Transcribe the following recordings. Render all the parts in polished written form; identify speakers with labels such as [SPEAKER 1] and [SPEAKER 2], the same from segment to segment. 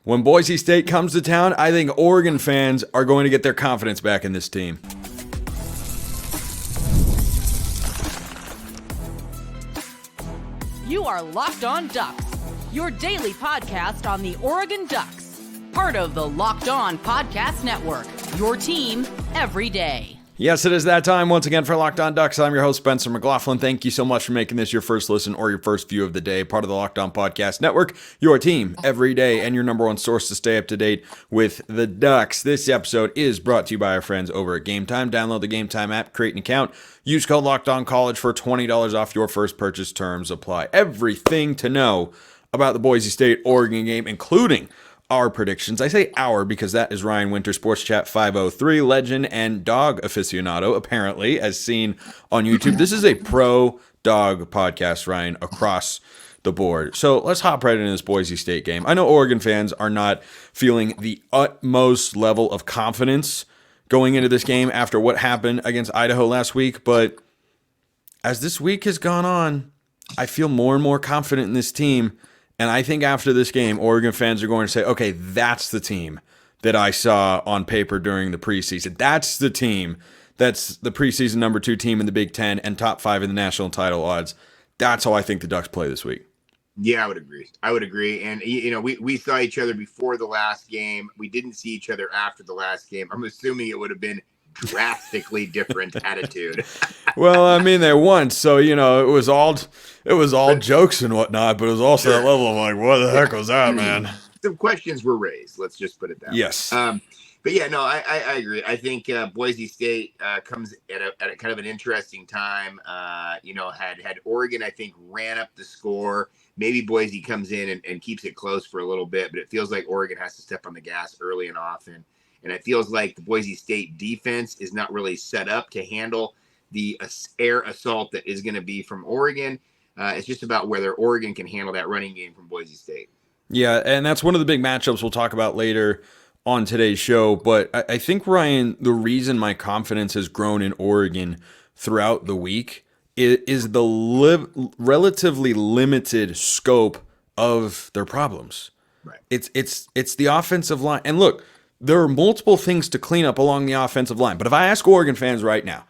[SPEAKER 1] When Boise State comes to town, I think Oregon fans are going to get their confidence back in this team.
[SPEAKER 2] You are Locked On Ducks, your daily podcast on the Oregon Ducks. Part of the Locked On Podcast Network, your team every day.
[SPEAKER 1] Yes, it is that time once again for Locked On Ducks. I'm your host, Spencer McLaughlin. Thank you so much for making this your first listen or your first view of the day. Part of the Locked On Podcast Network, your team every day, and your number one source to stay up to date with the Ducks. This episode is brought to you by our friends over at Game Time. Download the Game Time app, create an account, use code LOCKEDONCollege for $20 off your first purchase. Terms apply. Everything to know about the Boise State-Oregon game, including our predictions. I say our because that is Rian Winter, Sports Chat 503, legend and dog aficionado, apparently, as seen on YouTube. This is a pro dog podcast, Ryan, across the board. So let's hop right into this Boise State game. I know Oregon fans are not feeling the utmost level of confidence going into this game after what happened against Idaho last week, but as this week has gone on, I feel more and more confident in this team. And I think after this game, Oregon fans are going to say, okay, that's the team that I saw on paper during the preseason. That's the team that's the preseason number 2 team in the Big Ten and top 5 in the national title odds. That's how I think the Ducks play this week.
[SPEAKER 3] Yeah, I would agree. And, you know, we saw each other before the last game. We didn't see each other after the last game. I'm assuming it would have been drastically different attitude.
[SPEAKER 1] Well, I mean, they won, so it was all jokes and whatnot, but it was also that level of like, what the heck was that, man?
[SPEAKER 3] Some questions were raised. Let's just put it that way.
[SPEAKER 1] Yes.
[SPEAKER 3] But yeah, no, I agree. I think Boise State comes at a kind of an interesting time. Had Oregon, I think, ran up the score. Maybe Boise comes in and keeps it close for a little bit, but it feels like Oregon has to step on the gas early and often. And it feels like the Boise State defense is not really set up to handle the air assault that is going to be from Oregon. It's just about whether Oregon can handle that running game from Boise State.
[SPEAKER 1] Yeah, and that's one of the big matchups we'll talk about later on today's show. But I think, Ryan, the reason my confidence has grown in Oregon throughout the week is the relatively limited scope of their problems.
[SPEAKER 3] Right.
[SPEAKER 1] It's the offensive line. And look, there are multiple things to clean up along the offensive line. But if I ask Oregon fans right now,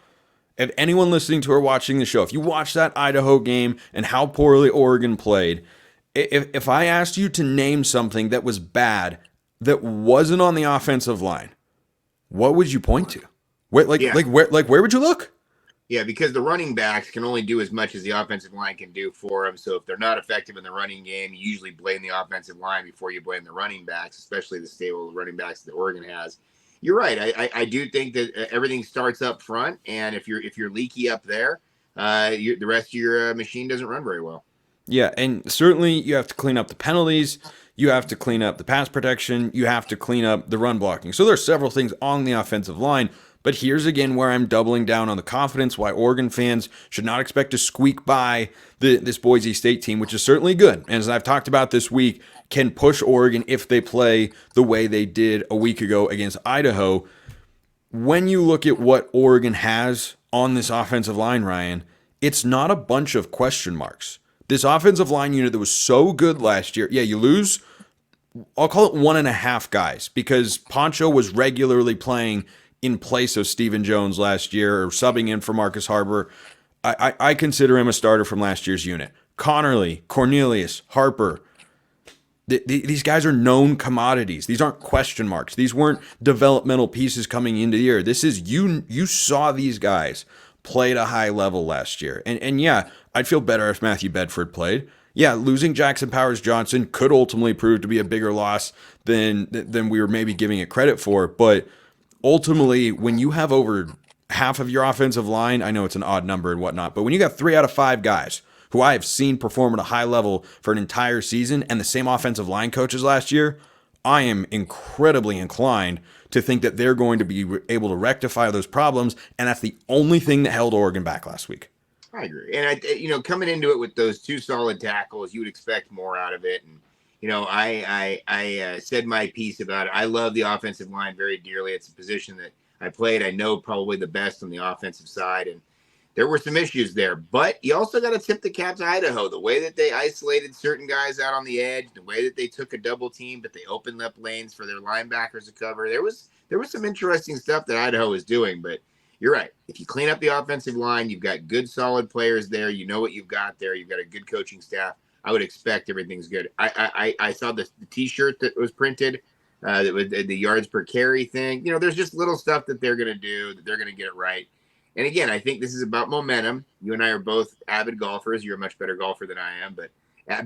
[SPEAKER 1] if anyone listening to or watching the show, if you watched that Idaho game and how poorly Oregon played, if I asked you to name something that was bad that wasn't on the offensive line, what would you point to? Where would you look?
[SPEAKER 3] Yeah, because the running backs can only do as much as the offensive line can do for them. So if they're not effective in the running game, you usually blame the offensive line before you blame the running backs, especially the stable running backs that Oregon has. You're right. I do think that everything starts up front, and if you're leaky up there, the rest of your machine doesn't run very well.
[SPEAKER 1] Yeah, and certainly you have to clean up the penalties. You have to clean up the pass protection. You have to clean up the run blocking. So there are several things on the offensive line. But here's again where I'm doubling down on the confidence, why Oregon fans should not expect to squeak by this Boise State team, which is certainly good. And as I've talked about this week, can push Oregon if they play the way they did a week ago against Idaho. When you look at what Oregon has on this offensive line, Ryan, it's not a bunch of question marks. This offensive line unit that was so good last year, yeah, you lose, I'll call it 1.5 guys, because Poncho was regularly playing in place of Stephen Jones last year, or subbing in for Marcus Harbor. I consider him a starter from last year's unit. Connerly, Cornelius, Harper, these guys are known commodities. These aren't question marks. These weren't developmental pieces coming into the year. This is, you saw these guys play at a high level last year. And yeah, I'd feel better if Matthew Bedford played. Yeah, losing Jackson Powers-Johnson could ultimately prove to be a bigger loss than we were maybe giving it credit for, but ultimately, when you have over half of your offensive line, I know it's an odd number and whatnot, but when you got 3 out of 5 guys who I have seen perform at a high level for an entire season and the same offensive line coaches last year, I am incredibly inclined to think that they're going to be able to rectify those problems, and that's the only thing that held Oregon back last week.
[SPEAKER 3] I agree. And, coming into it with those 2 solid tackles, you would expect more out of it. And, I said my piece about it. I love the offensive line very dearly. It's a position that I played. I know probably the best on the offensive side. And there were some issues there. But you also got to tip the cap to Idaho. The way that they isolated certain guys out on the edge, the way that they took a double team, but they opened up lanes for their linebackers to cover. There was some interesting stuff that Idaho was doing. But you're right. If you clean up the offensive line, you've got good, solid players there. You know what you've got there. You've got a good coaching staff. I would expect everything's good. I saw the T-shirt that was printed. That was the yards per carry thing. There's just little stuff that they're going to do, that they're going to get it right. And again, I think this is about momentum. You and I are both avid golfers. You're a much better golfer than I am, but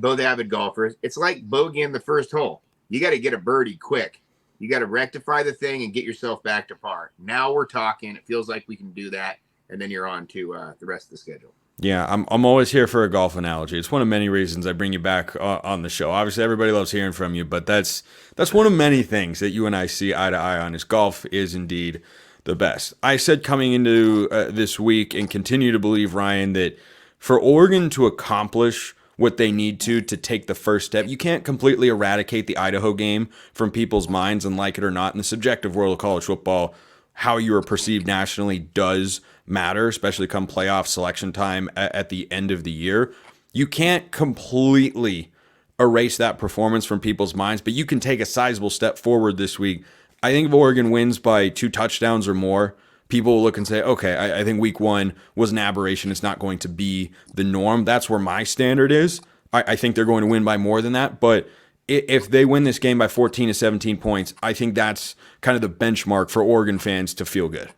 [SPEAKER 3] both avid golfers. It's like bogeying the first hole. You got to get a birdie quick. You got to rectify the thing and get yourself back to par. Now we're talking. It feels like we can do that, and then you're on to the rest of the schedule.
[SPEAKER 1] Yeah, I'm always here for a golf analogy. It's one of many reasons I bring you back on the show. Obviously, everybody loves hearing from you, but that's one of many things that you and I see eye to eye on. Is golf is indeed the best. I said coming into this week and continue to believe, Ryan, that for Oregon to accomplish what they need to take the first step, you can't completely eradicate the Idaho game from people's minds, and like it or not, in the subjective world of college football, how you are perceived nationally does matter, especially come playoff selection time at the end of the year. You can't completely erase that performance from people's minds, but you can take a sizable step forward this week. I think if Oregon wins by 2 touchdowns or more, people will look and say, okay, I think week 1 was an aberration. It's not going to be the norm. That's where my standard is. I think they're going to win by more than that. But if they win this game by 14 to 17 points, I think that's kind of the benchmark for Oregon fans to feel good.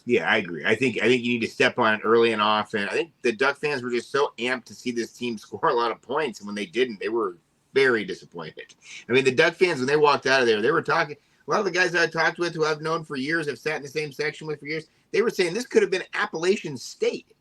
[SPEAKER 3] Yeah, I agree. I think you need to step on it early and often. I think the Duck fans were just so amped to see this team score a lot of points. And when they didn't, they were very disappointed. I mean, the Duck fans, when they walked out of there, they were talking – a lot of the guys that I talked with who I've known for years, have sat in the same section with for years, they were saying this could have been Appalachian State.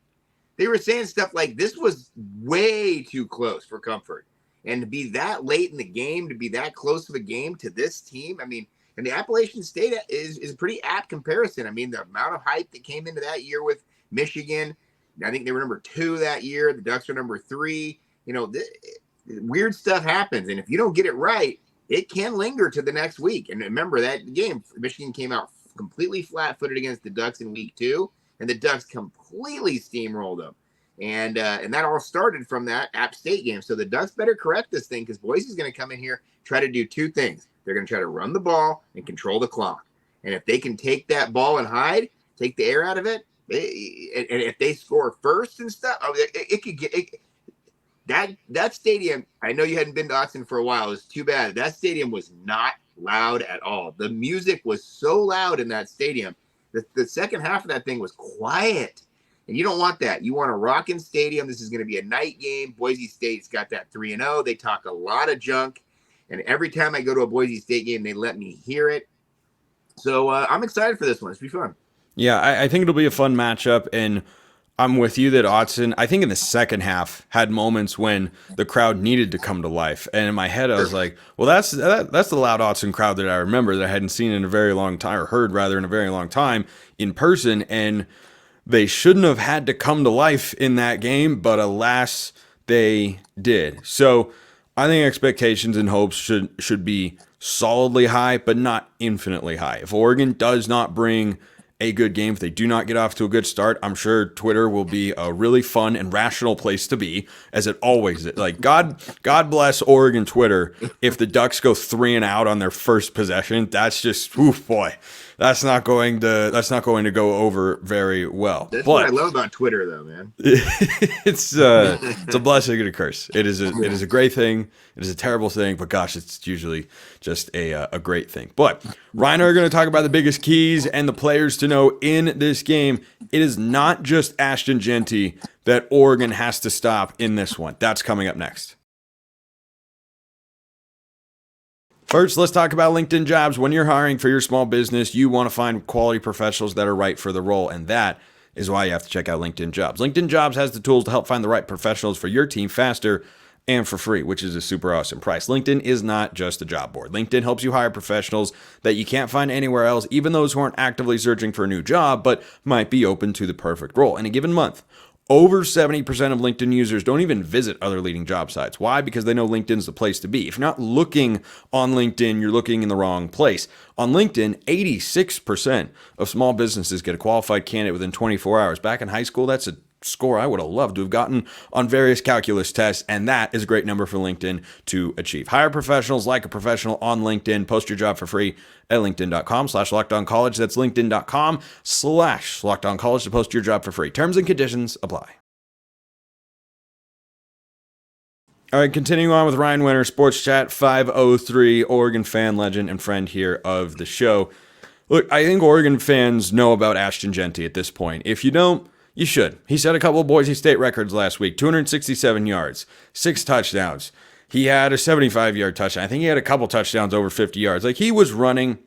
[SPEAKER 3] They were saying stuff like this was way too close for comfort. And to be that late in the game, to be that close to the game to this team, I mean, and the Appalachian State is a pretty apt comparison. I mean, the amount of hype that came into that year with Michigan, I think they were number 2 that year. The Ducks are number 3. Weird stuff happens. And if you don't get it right, it can linger to the next week. And remember that game, Michigan came out completely flat-footed against the Ducks in week 2, and the Ducks completely steamrolled them. And that all started from that App State game. So the Ducks better correct this thing, because Boise's going to come in here, try to do 2 things. They're going to try to run the ball and control the clock. And if they can take that ball and hide, take the air out of it, and if they score first and stuff, it could get – That stadium, I know you hadn't been to Autzen for a while. It was too bad. That stadium was not loud at all. The music was so loud in that stadium. The second half of that thing was quiet. And you don't want that. You want a rocking stadium. This is going to be a night game. Boise State's got that 3-0. They talk a lot of junk. And every time I go to a Boise State game, they let me hear it. So I'm excited for this one. It's going to be fun.
[SPEAKER 1] Yeah, I think it'll be a fun matchup. And I'm with you that Autzen, I think in the second half, had moments when the crowd needed to come to life. And in my head, I was like, well, that's the loud Autzen crowd that I remember that I hadn't seen in a very long time, or heard rather in a very long time in person. And they shouldn't have had to come to life in that game, but alas, they did. So I think expectations and hopes should be solidly high, but not infinitely high. If Oregon does not bring a good game, if they do not get off to a good start, I'm sure Twitter will be a really fun and rational place to be, as it always is. Like, God bless Oregon Twitter. If the Ducks go 3 and out on their first possession, that's just, oof, boy, that's not going to go over very well.
[SPEAKER 3] That's what I love about Twitter, though, man.
[SPEAKER 1] It's a blessing and a curse. It is a great thing. It is a terrible thing, but gosh, it's usually just a great thing. But Ryan and I are going to talk about the biggest keys and the players to know in this game. It is not just Ashton Jeanty that Oregon has to stop in this one. That's coming up next. First, let's talk about LinkedIn Jobs. When you're hiring for your small business, you want to find quality professionals that are right for the role, and that is why you have to check out LinkedIn Jobs. LinkedIn Jobs has the tools to help find the right professionals for your team faster and for free, which is a super awesome price. LinkedIn is not just a job board. LinkedIn helps you hire professionals that you can't find anywhere else, even those who aren't actively searching for a new job, but might be open to the perfect role. In a given month, over 70% of LinkedIn users don't even visit other leading job sites. Why? Because they know LinkedIn's the place to be. If you're not looking on LinkedIn, you're looking in the wrong place. On LinkedIn, 86% of small businesses get a qualified candidate within 24 hours. Back in high school, that's a score I would have loved to have gotten on various calculus tests, and that is a great number for LinkedIn to achieve. Hire professionals like a professional on LinkedIn. Post your job for free at linkedin.com/lockedoncollege. That's linkedin.com/lockedoncollege to post your job for free. Terms and conditions apply. All right, continuing on with Rian Winter, Sports Chat 503, Oregon fan, legend, and friend here of the show. Look, I think Oregon fans know about Ashton Jeanty at this point. If you don't, you should. He set a couple of Boise State records last week, 267 yards, 6 touchdowns. He had a 75-yard touchdown. I think he had a couple touchdowns over 50 yards. Like, he was running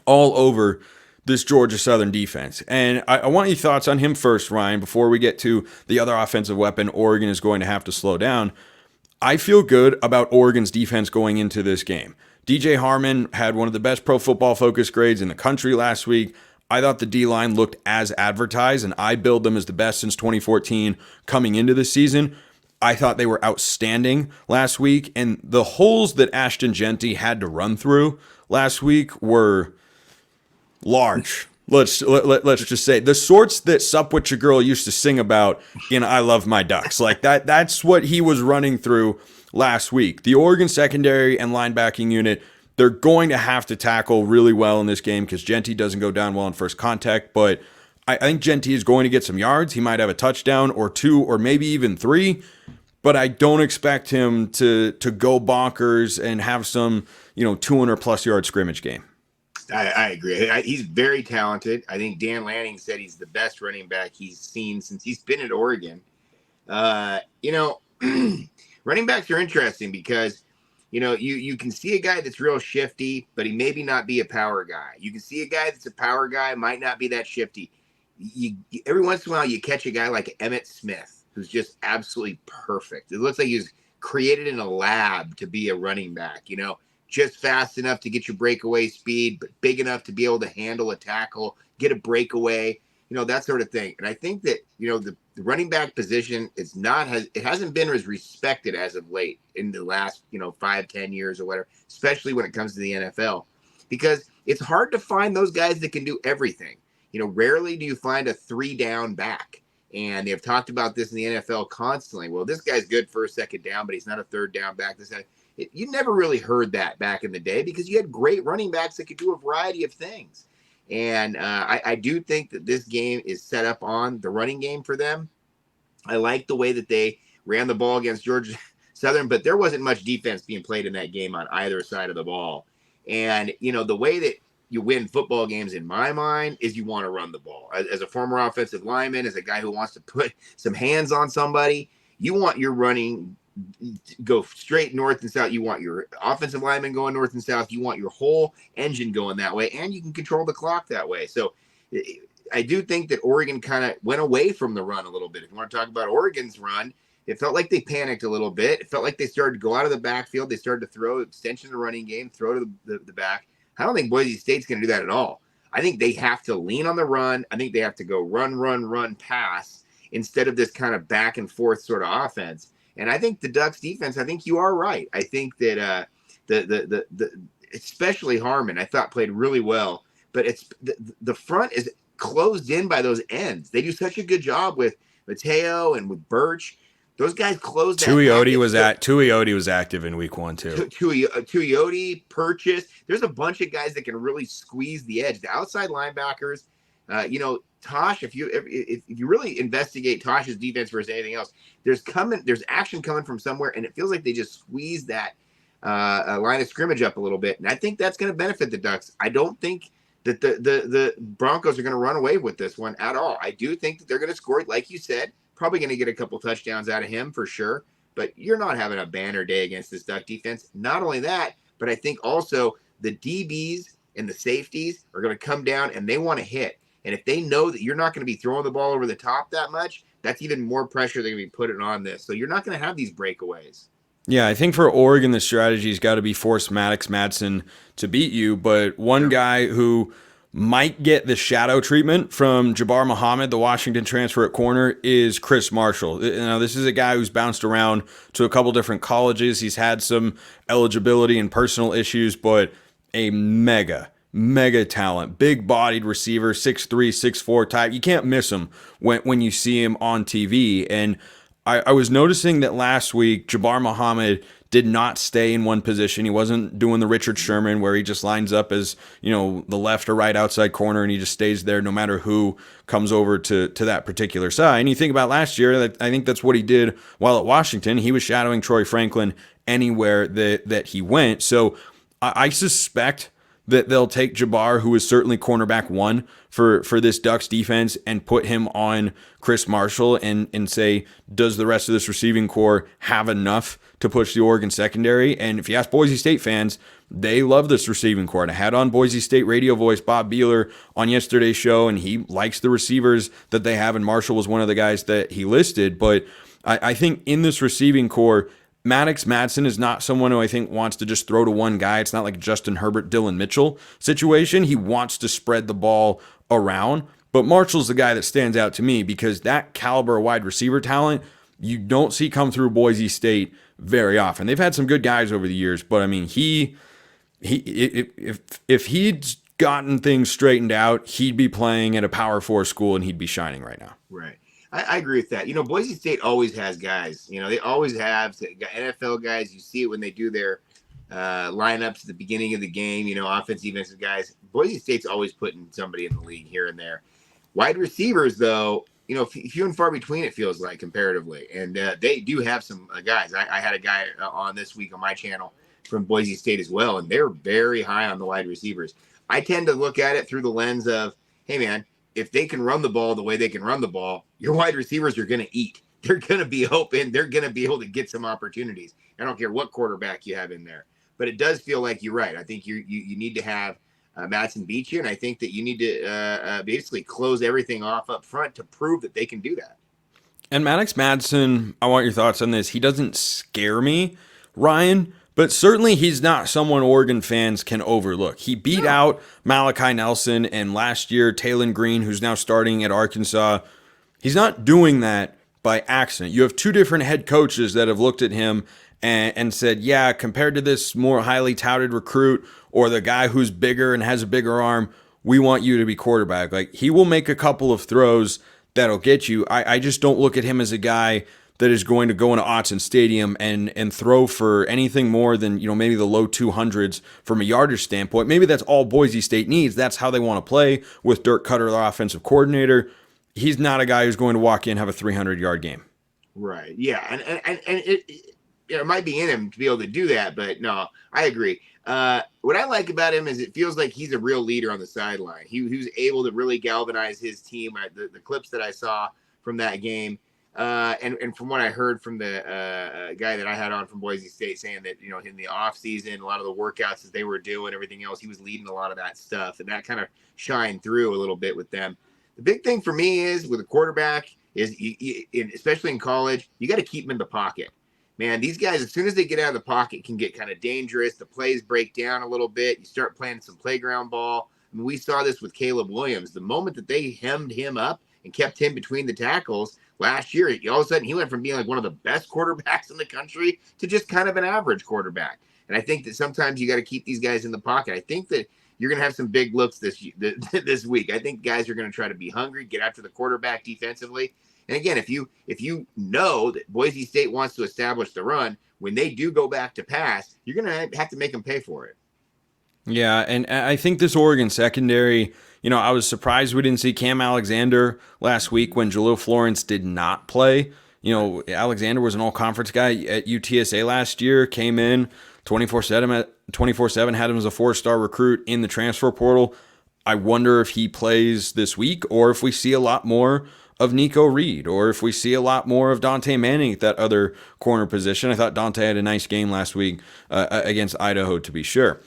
[SPEAKER 1] all over this Georgia Southern defense. And I want your thoughts on him first, Ryan, before we get to the other offensive weapon Oregon is going to have to slow down. I feel good about Oregon's defense going into this game. DJ Harmon had one of the best Pro Football Focus grades in the country last week. I thought the D-line looked as advertised, and I billed them as the best since 2014 coming into the season. I thought they were outstanding last week, and the holes that Ashton Jeanty had to run through last week were large. Let's just say the sorts that Sup With Your Girl used to sing about in I Love My Ducks. Like that's what he was running through last week. The Oregon secondary and linebacking unit, they're going to have to tackle really well in this game because Jeanty doesn't go down well in first contact, but I think Jeanty is going to get some yards. He might have a touchdown or 2 or maybe even 3, but I don't expect him to go bonkers and have some 200+ yard scrimmage game.
[SPEAKER 3] I agree. He's very talented. I think Dan Lanning said he's the best running back he's seen since he's been at Oregon. Running backs are interesting because, you can see a guy that's real shifty, but he maybe not be a power guy. You can see a guy that's a power guy, might not be that shifty. Every once in a while, you catch a guy like Emmitt Smith, who's just absolutely perfect. It looks like he was created in a lab to be a running back, just fast enough to get your breakaway speed, but big enough to be able to handle a tackle, get a breakaway, that sort of thing. And I think that, the running back position it hasn't been as respected as of late in the last, 5-10 years or whatever, especially when it comes to the NFL, because it's hard to find those guys that can do everything. Rarely do you find a 3-down back. And they've talked about this in the NFL constantly. Well, this guy's good for a second down, but he's not a 3rd down back. You never really heard that back in the day because you had great running backs that could do a variety of things. And I do think that this game is set up on the running game for them. I like the way that they ran the ball against Georgia Southern, but there wasn't much defense being played in that game on either side of the ball. And, the way that you win football games in my mind is you want to run the ball. As a former offensive lineman, as a guy who wants to put some hands on somebody, you want your running go straight north and south. You want your offensive lineman going north and south. You want your whole engine going that way, and you can control the clock that way. So I do think that Oregon kind of went away from the run a little bit. If you want to talk about Oregon's run, it felt like they panicked a little bit. It felt like they started to go out of the backfield. They started to throw extension of the running game, throw to the back. I don't think Boise State's going to do that at all. I think they have to lean on the run. I think they have to go run, pass instead of this kind of back and forth sort of offense. And I think the Ducks defense, I think you are right. I think that the especially Harmon, I thought played really well. But it's the front is closed in by those ends. They do such a good job with Mateo and with Birch. Those guys closed that.
[SPEAKER 1] Tuioti was active in week 1 too.
[SPEAKER 3] Tuioti, Purchase. There's a bunch of guys that can really squeeze the edge. The outside linebackers, Tosh. If you really investigate Tosh's defense versus anything else, there's action coming from somewhere, and it feels like they just squeezed that line of scrimmage up a little bit, and I think that's going to benefit the Ducks. I don't think that the Broncos are going to run away with this one at all. I do think that they're going to score, like you said. Probably going to get a couple touchdowns out of him for sure, but you're not having a banner day against this Duck defense. Not only that, but I think also the DBs and the safeties are going to come down and they want to hit. And if they know that you're not going to be throwing the ball over the top that much, that's even more pressure they're going to be putting on this. So you're not going to have these breakaways.
[SPEAKER 1] Yeah, I think for Oregon, the strategy's got to be force Maddox Madsen to beat you, but one guy who might get the shadow treatment from Jabbar Muhammad, the Washington transfer at corner, is Chris Marshall. This is a guy who's bounced around to a couple different colleges. He's had some eligibility and personal issues, but a mega mega talent, big-bodied receiver, 6'3", 6'4" type. You can't miss him when you see him on TV. And I was noticing that last week, Jabbar Muhammad did not stay in one position. He wasn't doing the Richard Sherman where he just lines up as, the left or right outside corner and he just stays there no matter who comes over to that particular side. And you think about last year, I think that's what he did while at Washington. He was shadowing Troy Franklin anywhere that he went. So I suspect that they'll take Jabbar, who is certainly cornerback one for this Ducks defense, and put him on Chris Marshall and say, does the rest of this receiving core have enough to push the Oregon secondary? And if you ask Boise State fans, they love this receiving core. And I had on Boise State radio voice Bob Beeler on yesterday's show, and he likes the receivers that they have, and Marshall was one of the guys that he listed. But I think in this receiving core, Maddox Madsen is not someone who I think wants to just throw to one guy. It's not like Justin Herbert, Dylan Mitchell situation. He wants to spread the ball around. But Marshall's the guy that stands out to me because that caliber of wide receiver talent you don't see come through Boise State very often. They've had some good guys over the years, but I mean, if he'd gotten things straightened out, he'd be playing at a Power 4 school and he'd be shining right now.
[SPEAKER 3] Right. I agree with that. Boise State always has guys. They always have NFL guys. You see it when they do their lineups at the beginning of the game, offensive, defensive guys. Boise State's always putting somebody in the league here and there. Wide receivers, though, few and far between, it feels like, comparatively. And they do have some guys. I had a guy on this week on my channel from Boise State as well, and they're very high on the wide receivers. I tend to look at it through the lens of, hey, man, if they can run the ball the way they can run the ball, your wide receivers are going to eat. They're going to be open. They're going to be able to get some opportunities. I don't care what quarterback you have in there. But it does feel like you're right. I think you need to have Madsen beat you, and I think that you need to basically close everything off up front to prove that they can do that.
[SPEAKER 1] And Maddox Madsen, I want your thoughts on this. He doesn't scare me, Ryan, but certainly he's not someone Oregon fans can overlook. He beat out Malachi Nelson and last year Taylon Green, who's now starting at Arkansas. He's not doing that by accident. You have two different head coaches that have looked at him and said, yeah, compared to this more highly touted recruit or the guy who's bigger and has a bigger arm, we want you to be quarterback. Like, he will make a couple of throws that'll get you. I just don't look at him as a guy that is going to go into Autzen Stadium and throw for anything more than, maybe the low 200s from a yardage standpoint. Maybe that's all Boise State needs. That's how they want to play with Dirk Cutter, the offensive coordinator. He's not a guy who's going to walk in and have a 300-yard game.
[SPEAKER 3] Right. Yeah. And it might be in him to be able to do that, but no, I agree. What I like about him is it feels like he's a real leader on the sideline. He was able to really galvanize his team. The clips that I saw from that game, and from what I heard from the guy that I had on from Boise State saying that, in the off season, a lot of the workouts that they were doing, everything else, he was leading a lot of that stuff, and that kind of shined through a little bit with them. The big thing for me is with a quarterback is, especially in college, you got to keep him in the pocket. Man, these guys, as soon as they get out of the pocket, can get kind of dangerous. The plays break down a little bit. You start playing some playground ball. I mean, we saw this with Caleb Williams. The moment that they hemmed him up and kept him between the tackles last year, all of a sudden he went from being like one of the best quarterbacks in the country to just kind of an average quarterback. And I think that sometimes you got to keep these guys in the pocket. I think that you're going to have some big looks this week. I think guys are going to try to be hungry, get after the quarterback defensively. And again, if you know that Boise State wants to establish the run, when they do go back to pass, you're going to have to make them pay for it.
[SPEAKER 1] Yeah, and I think this Oregon secondary, I was surprised we didn't see Cam Alexander last week when Jalil Florence did not play. Alexander was an all-conference guy at UTSA last year, came in 24/7, had him as a 4-star recruit in the transfer portal. I wonder if he plays this week or if we see a lot more of Nico Reed, or if we see a lot more of Dante Manning at that other corner position. I thought Dante had a nice game last week against Idaho, to be sure.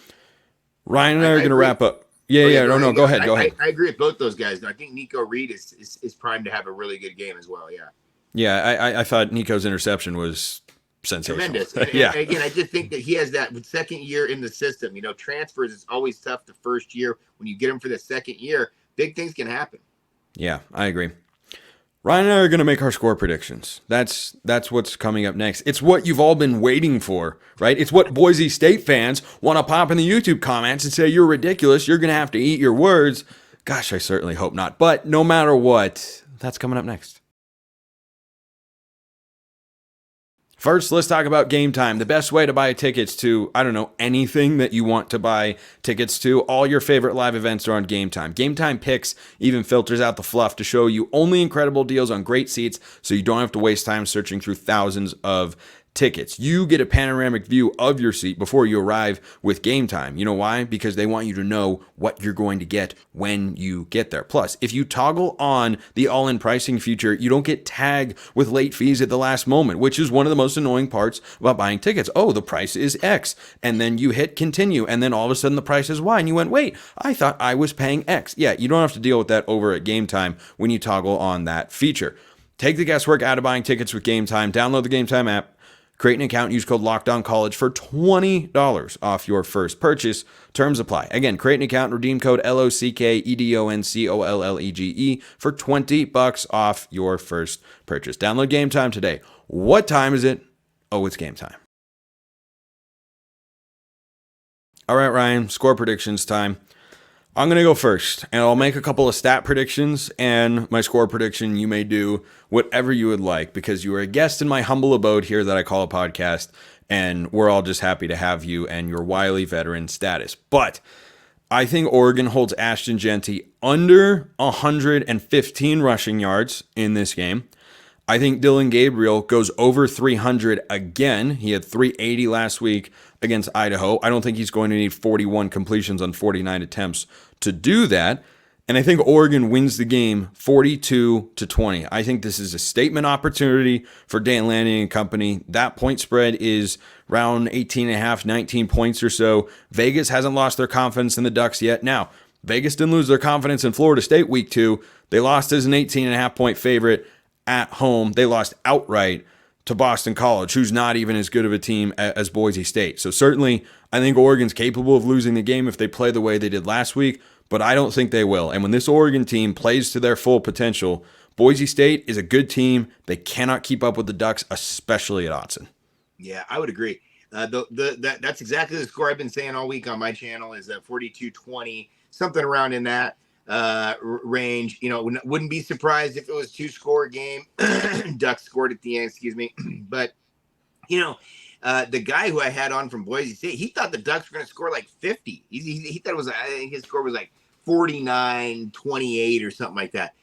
[SPEAKER 1] Ryan and I are going to wrap up. Go ahead.
[SPEAKER 3] I agree with both those guys. I think Nico Reed is primed to have a really good game as well, yeah.
[SPEAKER 1] Yeah, I thought Nico's interception was sensational.
[SPEAKER 3] Tremendous. And again, I just think that he has that second year in the system. Transfers is always tough the first year. When you get him for the second year, big things can happen.
[SPEAKER 1] Yeah, I agree. Ryan and I are going to make our score predictions. That's what's coming up next. It's what you've all been waiting for, right? It's what Boise State fans want to pop in the YouTube comments and say, you're ridiculous. You're going to have to eat your words. Gosh, I certainly hope not. But no matter what, that's coming up next. First, let's talk about Game Time. The best way to buy tickets to, anything that you want to buy tickets to. All your favorite live events are on Game Time. Game Time Picks even filters out the fluff to show you only incredible deals on great seats, so you don't have to waste time searching through thousands of tickets. You get a panoramic view of your seat before you arrive with Game Time. You know why? Because they want you to know what you're going to get when you get there. Plus, if you toggle on the all-in pricing feature, you don't get tagged with late fees at the last moment, which is one of the most annoying parts about buying tickets. Oh, the price is X, and then you hit continue, and then all of a sudden the price is Y, and you went, wait, I thought I was paying X. Yeah, you don't have to deal with that over at Game Time when you toggle on that feature. Take the guesswork out of buying tickets with Game Time. Download the Game Time app. Create an account, use code LOCKEDONCollege for $20 off your first purchase. Terms apply. Again, create an account, redeem code LOCKEDONCOLLEGE for $20 off your first purchase. Download Game Time today. What time is it? Oh, it's game time. All right, Ryan, score predictions time. I'm going to go first, and I'll make a couple of stat predictions and my score prediction. You may do whatever you would like because you are a guest in my humble abode here that I call a podcast, and we're all just happy to have you and your wily veteran status. But I think Oregon holds Ashton Jeanty under 115 rushing yards in this game. I think Dylan Gabriel goes over 300 again. He had 380 last week against Idaho. I don't think he's going to need 41 completions on 49 attempts to do that. And I think Oregon wins the game 42-20. I think this is a statement opportunity for Dan Lanning and company. That point spread is around 18.5, 19 points or so. Vegas hasn't lost their confidence in the Ducks yet. Now, Vegas didn't lose their confidence in Florida State week 2. They lost as an 18.5 point favorite at home. They lost outright to Boston College, who's not even as good of a team as Boise State. So certainly, I think Oregon's capable of losing the game if they play the way they did last week, but I don't think they will. And when this Oregon team plays to their full potential, Boise State is a good team. They cannot keep up with the Ducks, especially at Autzen.
[SPEAKER 3] Yeah, I would agree. That's exactly the score I've been saying all week on my channel is 42-20, something around in that range. Wouldn't be surprised if it was 2-score game. Ducks scored at the end, excuse me. But, the guy who I had on from Boise State, he thought the Ducks were going to score like 50. He thought it was, I think his score was like 49-28 or something like that.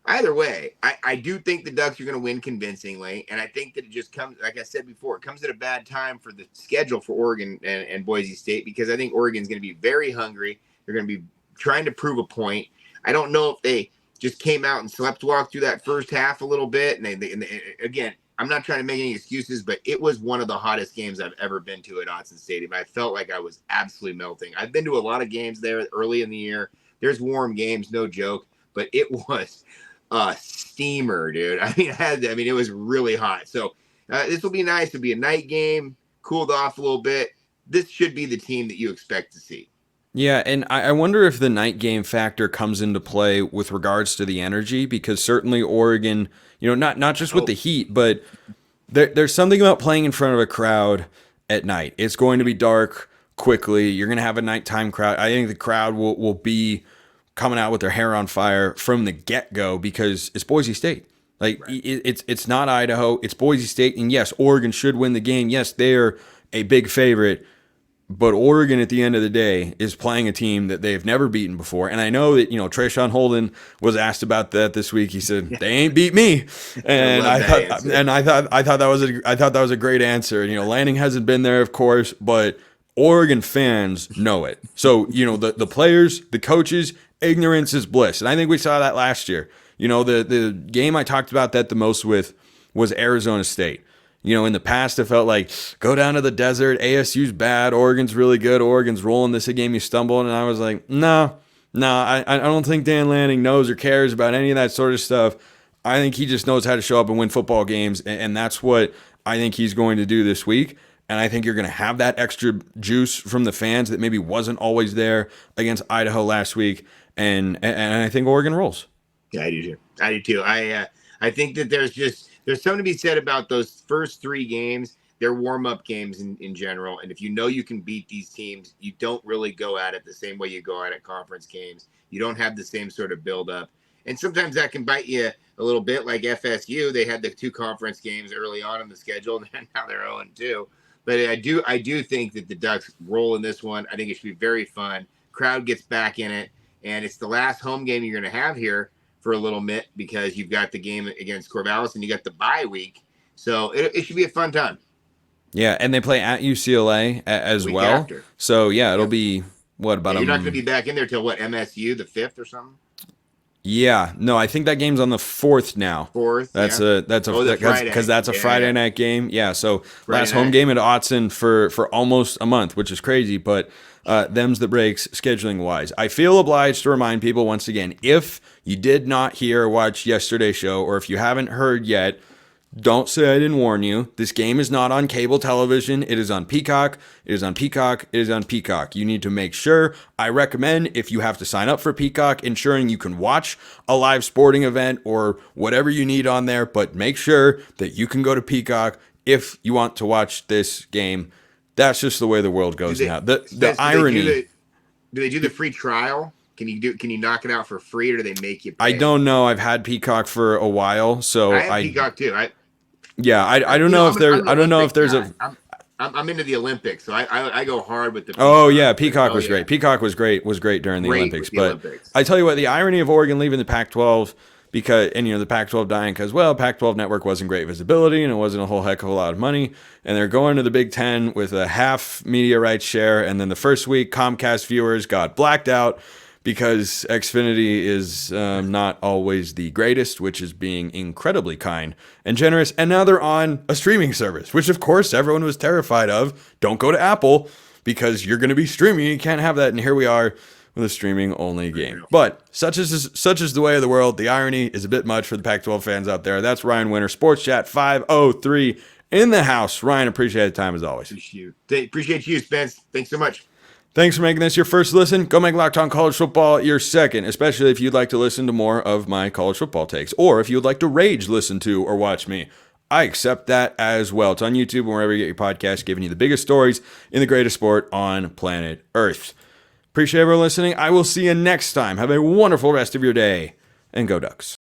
[SPEAKER 3] Either way, I do think the Ducks are going to win convincingly. And I think that it just comes, like I said before, it comes at a bad time for the schedule for Oregon and Boise State, because I think Oregon's going to be very hungry. They're going to be trying to prove a point. I don't know if they just came out and sleptwalked through that first half a little bit. And they again, I'm not trying to make any excuses, but it was one of the hottest games I've ever been to at Autzen Stadium. I felt like I was absolutely melting. I've been to a lot of games there early in the year. There's warm games, no joke, but it was a steamer, dude. It was really hot. So this will be nice. It'll be a night game, cooled off a little bit. This should be the team that you expect to see.
[SPEAKER 1] Yeah, and I wonder if the night game factor comes into play with regards to the energy, because certainly Oregon, not just with the heat, but there's something about playing in front of a crowd at night. It's going to be dark quickly. You're going to have a nighttime crowd. I think the crowd will be coming out with their hair on fire from the get-go because it's Boise State. Right. It's not Idaho. It's Boise State. And yes, Oregon should win the game. Yes, they're a big favorite. But Oregon, at the end of the day, is playing a team that they've never beaten before. And I know that, Trayshawn Holden was asked about that this week. He said, "They ain't beat me." And I thought that was a great answer. Lanning hasn't been there, of course, but Oregon fans know it. So, the players, the coaches, ignorance is bliss. And I think we saw that last year. The game I talked about that the most with was Arizona State. In the past, it felt like, go down to the desert, ASU's bad, Oregon's really good, Oregon's rolling, this is a game you stumble in. And I was like, no, I don't think Dan Lanning knows or cares about any of that sort of stuff. I think he just knows how to show up and win football games, and that's what I think he's going to do this week. And I think you're going to have that extra juice from the fans that maybe wasn't always there against Idaho last week, and I think Oregon rolls.
[SPEAKER 3] Yeah, I do too. I think that there's something to be said about those first 3 games. They're warm-up games in general. And if you know you can beat these teams, you don't really go at it the same way you go at conference games. You don't have the same sort of build-up. And sometimes that can bite you a little bit, like FSU. They had the 2 conference games early on in the schedule, and now they're 0-2. But I do think that the Ducks roll in this one. I think it should be very fun. Crowd gets back in it, and it's the last home game you're going to have here for a little bit because you've got the game against Corvallis and you got the bye week. So it should be a fun time.
[SPEAKER 1] Yeah, and they play at UCLA as
[SPEAKER 3] Week
[SPEAKER 1] well.
[SPEAKER 3] after.
[SPEAKER 1] So, yeah, it'll be, what, about
[SPEAKER 3] you're not going to be back in there till, what, MSU, the 5th or something?
[SPEAKER 1] Yeah, no, I think that game's on the 4th now.
[SPEAKER 3] 4th,
[SPEAKER 1] That's because that's a Friday night game. Yeah, so
[SPEAKER 3] Friday
[SPEAKER 1] last home
[SPEAKER 3] night.
[SPEAKER 1] game at Autzen for almost a month, which is crazy, but them's the breaks scheduling-wise. I feel obliged to remind people once again, if you did not hear or watch yesterday's show, or if you haven't heard yet, don't say I didn't warn you. This game is not on cable television. It is on Peacock. It is on Peacock. It is on Peacock. You need to make sure. I recommend, if you have to sign up for Peacock, ensuring you can watch a live sporting event or whatever you need on there, but make sure that you can go to Peacock if you want to watch this game. That's just the way the world goes now. The irony.
[SPEAKER 3] Do they do the free trial? Can you knock it out for free, or do they make you pay?
[SPEAKER 1] I don't know. I've had Peacock for a while, so
[SPEAKER 3] I have Peacock too.
[SPEAKER 1] I don't know if there's a.
[SPEAKER 3] I'm into the Olympics, so I go hard with the.
[SPEAKER 1] Oh yeah, Peacock was great. Peacock was great during the Olympics. I tell you what, the irony of Oregon leaving the Pac-12 the Pac-12 dying because, well, Pac-12 network wasn't great visibility and it wasn't a whole heck of a lot of money, and they're going to the Big Ten with a half media rights share, and then the first week Comcast viewers got blacked out because Xfinity is not always the greatest, which is being incredibly kind and generous. And now they're on a streaming service, which of course everyone was terrified of. Don't go to Apple because you're going to be streaming. You can't have that. And here we are with a streaming only game. But such is the way of the world. The irony is a bit much for the Pac-12 fans out there. That's Rian Winter, Sports Chat 503 in the house. Ryan, appreciate the time as always.
[SPEAKER 3] Appreciate you, Spence. Thanks so much.
[SPEAKER 1] Thanks for making this your first listen. Go make Locked On College Football your second, especially if you'd like to listen to more of my college football takes, or if you'd like to rage listen to or watch me. I accept that as well. It's on YouTube and wherever you get your podcast, giving you the biggest stories in the greatest sport on planet Earth. Appreciate everyone listening. I will see you next time. Have a wonderful rest of your day, and go Ducks.